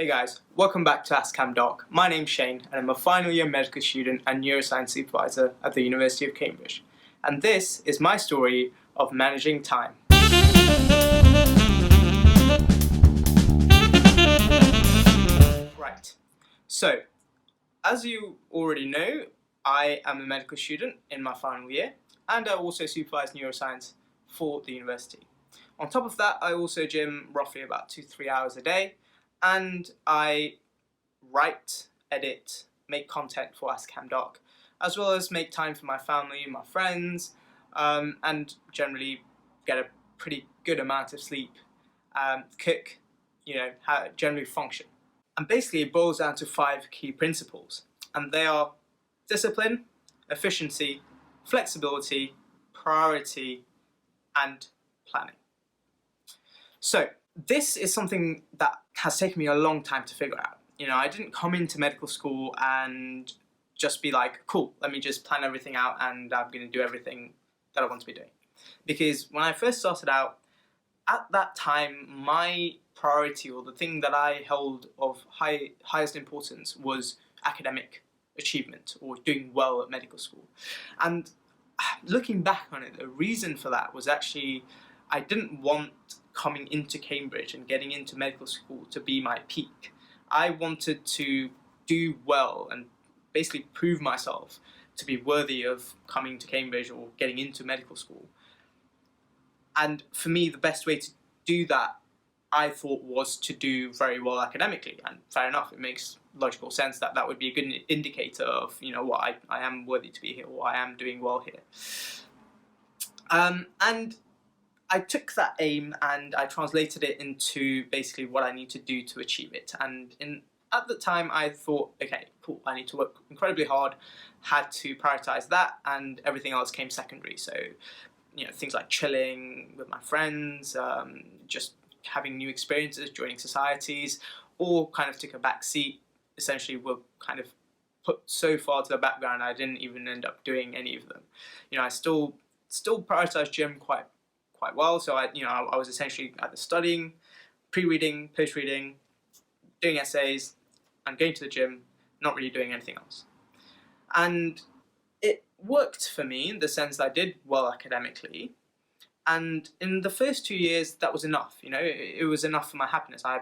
Hey guys, welcome back to Ask Doc. My name's Shane and I'm a final year medical student and neuroscience supervisor at the University of Cambridge. And this is my story of managing time. Right, so as you already know, I am a medical student in my final year and I also supervise neuroscience for the university. On top of that, I also gym roughly about 2-3 hours a day and I write, edit, make content for Ask Doc, as well as make time for my family, my friends, and generally get a pretty good amount of sleep, cook, generally function. And basically it boils down to 5 key principles, and they are discipline, efficiency, flexibility, priority, and planning. So this is something that has taken me a long time to figure out. I didn't come into medical school and just be like, cool, let me just plan everything out and I'm going to do everything that I want to be doing. Because when I first started out, at that time, my priority, or the thing that I held of highest importance, was academic achievement or doing well at medical school. And looking back on it, the reason for that was actually I didn't want coming into Cambridge and getting into medical school to be my peak. I wanted to do well and basically prove myself to be worthy of coming to Cambridge or getting into medical school. And for me, the best way to do that, I thought, was to do very well academically. And fair enough, it makes logical sense that that would be a good indicator of, what I am worthy to be here, or I am doing well here. And I took that aim and I translated it into basically what I need to do to achieve it. And at the time I thought, okay, cool, I need to work incredibly hard, had to prioritize that, and everything else came secondary. So, things like chilling with my friends, just having new experiences, joining societies, all kind of took a back seat, essentially were kind of put so far to the background I didn't even end up doing any of them. I still prioritized gym quite well, so I was essentially either studying, pre-reading, post-reading, doing essays, and going to the gym, not really doing anything else. And it worked for me in the sense that I did well academically, and in the first 2 years that was enough. It was enough for my happiness. I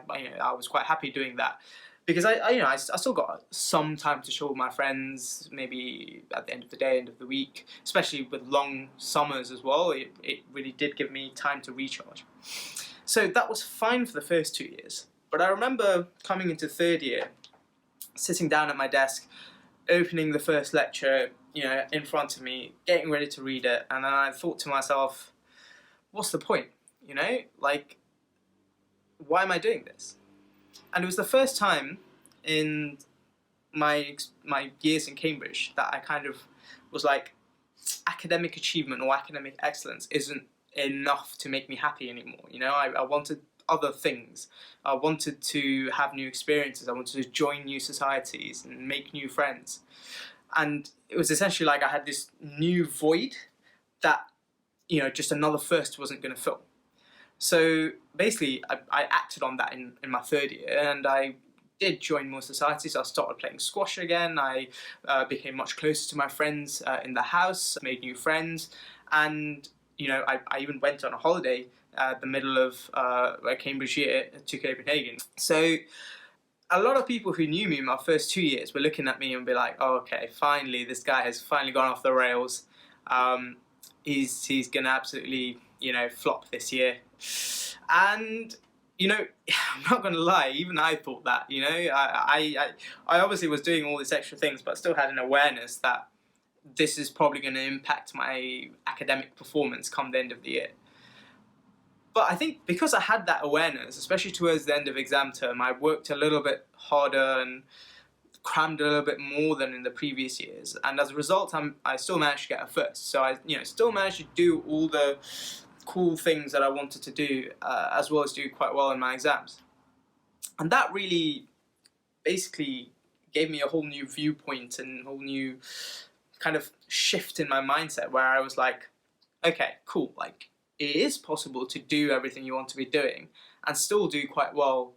was quite happy doing that, because I still got some time to chill with my friends, maybe at the end of the day, end of the week, especially with long summers as well. It really did give me time to recharge. So that was fine for the first 2 years. But I remember coming into third year, sitting down at my desk, opening the first lecture, in front of me, getting ready to read it, and then I thought to myself, what's the point? Why am I doing this? And it was the first time in my years in Cambridge that I kind of was like, academic achievement or academic excellence isn't enough to make me happy anymore. I wanted other things. I wanted to have new experiences. I wanted to join new societies and make new friends. And it was essentially like I had this new void that, just another first wasn't going to fill. So basically, I acted on that in my third year, and I did join more societies. I started playing squash again. I became much closer to my friends in the house, made new friends, and I even went on a holiday the middle of a Cambridge year to Copenhagen. So a lot of people who knew me in my first 2 years were looking at me and be like, oh, okay, finally, this guy has finally gone off the rails. He's gonna absolutely, flop this year. And, I'm not gonna lie, even I thought that, I obviously was doing all these extra things, but still had an awareness that this is probably gonna impact my academic performance come the end of the year. But I think because I had that awareness, especially towards the end of exam term, I worked a little bit harder and crammed a little bit more than in the previous years, and as a result I still managed to get a first. So I still managed to do all the cool things that I wanted to do, as well as do quite well in my exams. And that really basically gave me a whole new viewpoint and a whole new kind of shift in my mindset, where I was like, okay, cool, it is possible to do everything you want to be doing and still do quite well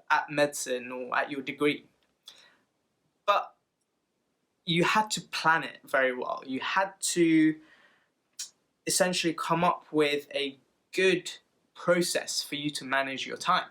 at medicine or at your degree. But you had to plan it very well. You had to essentially come up with a good process for you to manage your time.